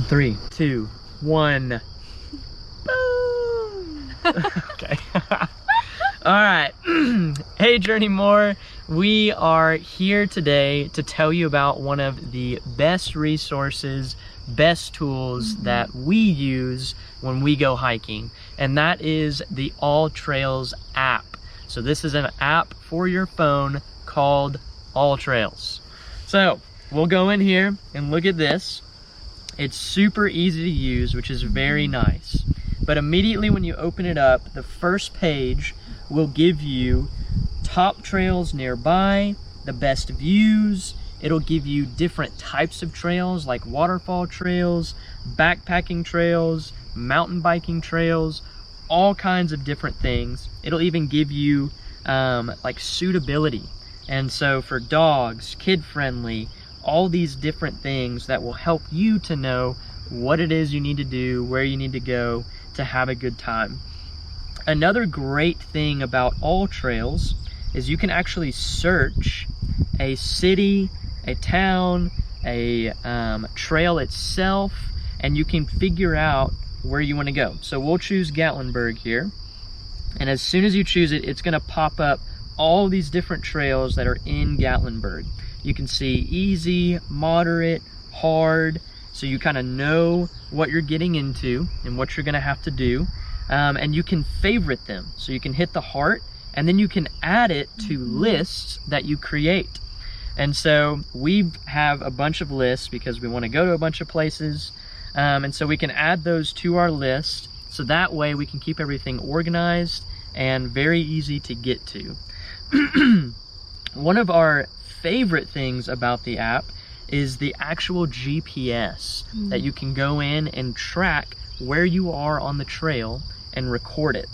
3, 2, 1. Boom! Okay. All right. Hey, Journey More. We are here today to tell you about one of the best resources, best tools that we use when we go hiking, and that is the AllTrails app. So this is an app for your phone called AllTrails. So we'll go in here and look at this. It's super easy to use, which is very nice. But immediately when you open it up, the first page will give you top trails nearby, the best views. It'll give you different types of trails like waterfall trails, backpacking trails, mountain biking trails, all kinds of different things. It'll even give you like suitability. And so for dogs, kid friendly, all these different things that will help you to know what it is you need to do, where you need to go to have a good time. Another great thing about AllTrails is you can actually search a city, a town, a trail itself, and you can figure out where you want to go. So we'll choose Gatlinburg here, and as soon as you choose it, it's going to pop up all these different trails that are in Gatlinburg. You can see easy, moderate, hard, so you kind of know what you're getting into and what you're going to have to do. And you can favorite them. So you can hit the heart, and then you can add it to lists that you create. And so we have a bunch of lists because we want to go to a bunch of places. And so we can add those to our list. So that way we can keep everything organized and very easy to get to. One of our favorite things about the app is the actual GPS that you can go in and track where you are on the trail and record it.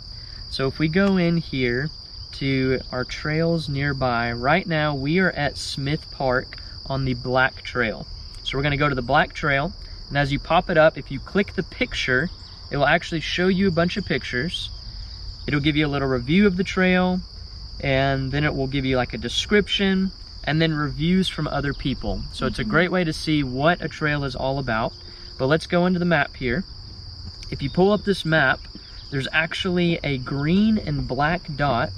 So if we go in here to our trails nearby, right now we are at Smith Park on the Black Trail. So we're going to go to the Black Trail, and as you pop it up, if you click the picture, it will actually show you a bunch of pictures. It'll give you a little review of the trail, and then it will give you like a description and then reviews from other people. So it's a great way to see what a trail is all about. But let's go into the map here. If you pull up this map, there's actually a green and black dot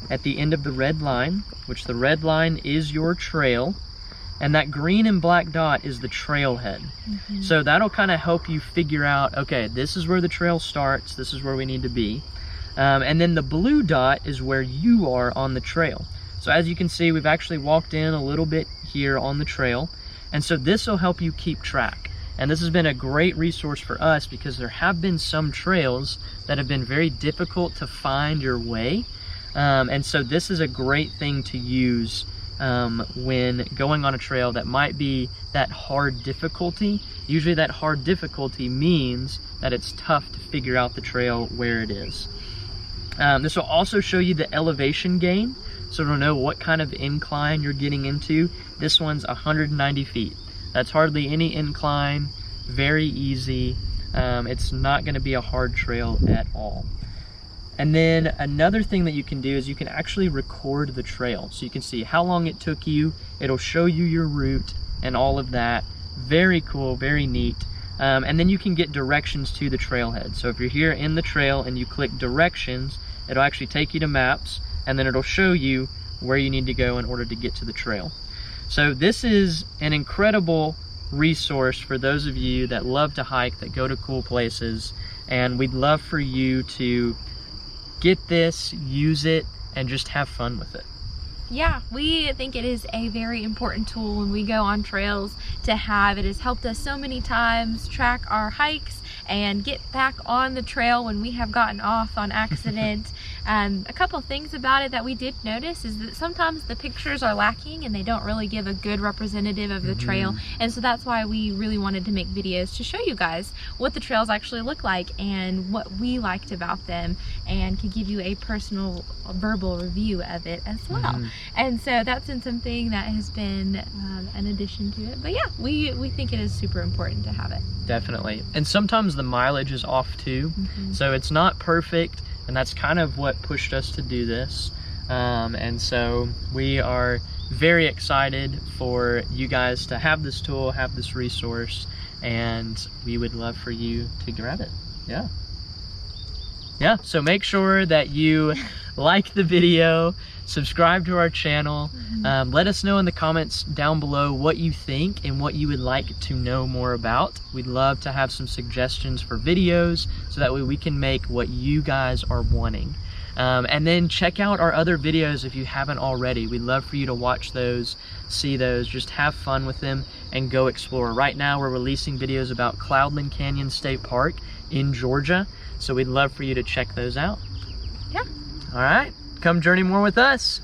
at the end of the red line, which the red line is your trail, and that green and black dot is the trailhead. So that'll kind of help you figure out, okay, this is where the trail starts, this is where we need to be. And then the blue dot is where you are on the trail. So as you can see, we've actually walked in a little bit here on the trail, and so this will help you keep track. And this has been a great resource for us because there have been some trails that have been very difficult to find your way. And so this is a great thing to use when going on a trail that might be that hard difficulty. Usually that hard difficulty means that it's tough to figure out the trail where it is. This will also show you the elevation gain, so it'll know what kind of incline you're getting into. This one's 190 feet. That's hardly any incline, very easy. It's not going to be a hard trail at all. And then another thing that you can do is you can actually record the trail. So you can see how long it took you. It'll show you your route and all of that. Very cool, very neat. And then you can get directions to the trailhead. So if you're here in the trail and you click directions, it'll actually take you to maps, and then it'll show you where you need to go in order to get to the trail. So this is an incredible resource for those of you that love to hike, that go to cool places, and we'd love for you to get this, use it, and just have fun with it. Yeah, we think it is a very important tool when we go on trails to have. It has helped us so many times track our hikes and get back on the trail when we have gotten off on accident. A couple things about it that we did notice is that sometimes the pictures are lacking and they don't really give a good representative of the trail, and so that's why we really wanted to make videos to show you guys what the trails actually look like and what we liked about them, and could give you a personal verbal review of it as well. And so that's been something that has been an addition to it. But yeah, we think it is super important to have it. Definitely. And sometimes the mileage is off too. So it's not perfect, and that's kind of what pushed us to do this. And so we are very excited for you guys to have this tool, have this resource, and we would love for you to grab it. Yeah, so make sure that you like the video, subscribe to our channel. Let us know in the comments down below what you think and what you would like to know more about. We'd love to have some suggestions for videos so that way we can make what you guys are wanting. And then check out our other videos if you haven't already. We'd love for you to watch those, see those, just have fun with them and go explore. Right now we're releasing videos about Cloudland Canyon State Park in Georgia, so we'd love for you to check those out. Yeah. All right, come journey more with us.